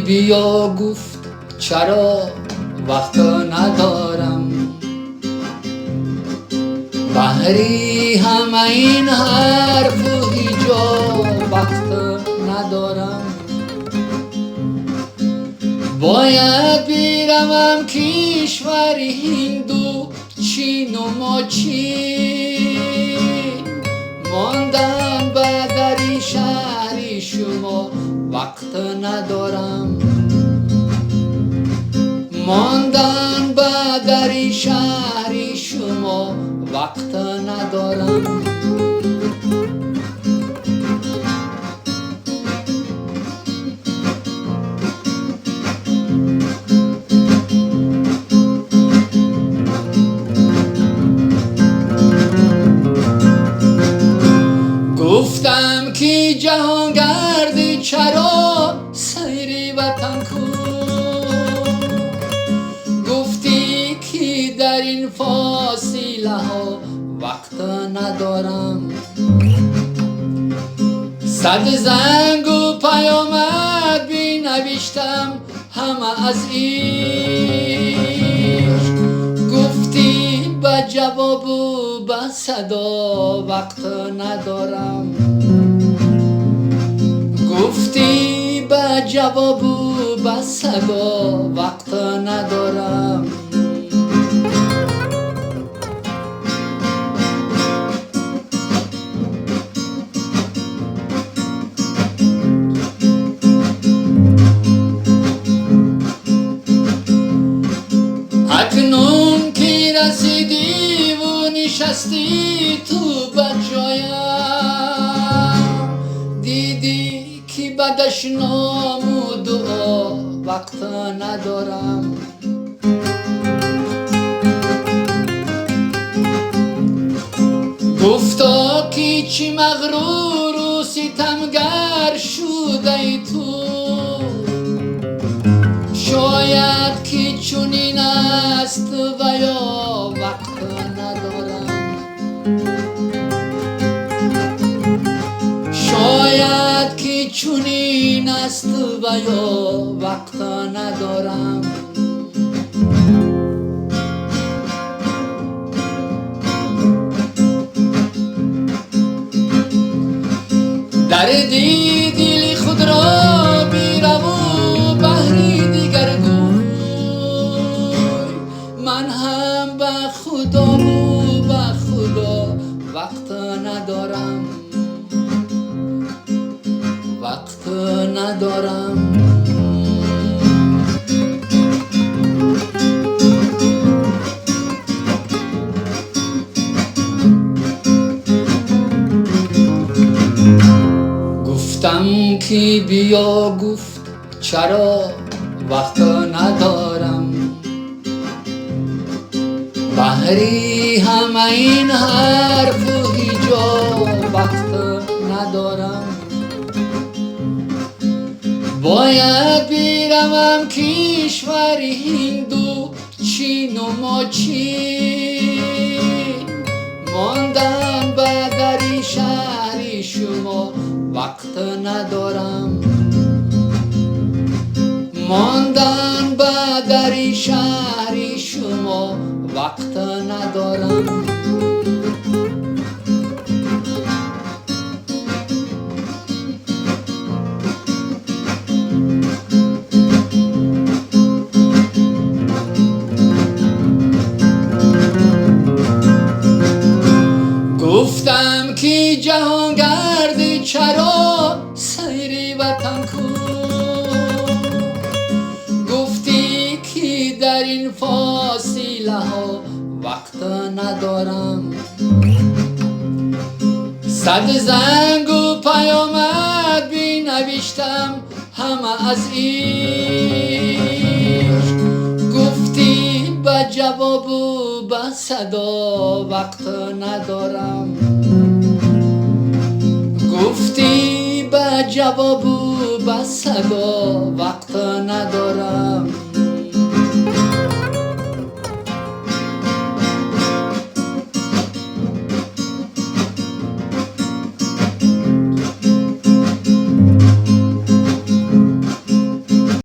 بیا گفت چرا وقت ندارم، بهری همه این حرف و هیجا وقت ندارم. باید بیرمم کشوری هندو چین و ماچین، ماندم به دری شهری شما وقت ندارم، ماندن به دری شهری شما وقت ندارم. گفتم که جهانگردی چرا سیر وطن کن، گفتی که در این فاصله ها وقت ندارم. صد زنگ و پیامد بنوشتم همه از عشق، گفتی به جواب و به صدا وقت ندارم، گفتی به جواب و به صدا وقت ندارم. اکنون که رسیدی و نشستی تو به جایم، دیدی که به دشنام و دعا وقت ندارم. گفتا که چی مغرور و ستمگر شده ای تو، شاید که چنین است و یا وقت ندارم، شاید که چنین است و یا وقت ندارم. در دل خود را بیرم و بهری دیگر گوی، من هم به خدا و به خدا وقت ندارم، وقت ندارم. گفتم که بیا گفت چرا وقت ندارم، بهری همه این حرف و هیجا وقت ندارم. باید بیرمم کشوری هندو چین و ماچین، ماندم به دری شهری شما وقت ندارم، ماندن به دری شهری شما وقت ندارم. گفتم که جهانگردی چرا سیر وطن کن، گفتی که در این فاصله ها وقت ندارم. صد زنگ و پیامد بنوشتم همه از عشق، گفتی به جواب و به صدا وقت ندارم، گفتی به جواب و به صدا وقت ندارم.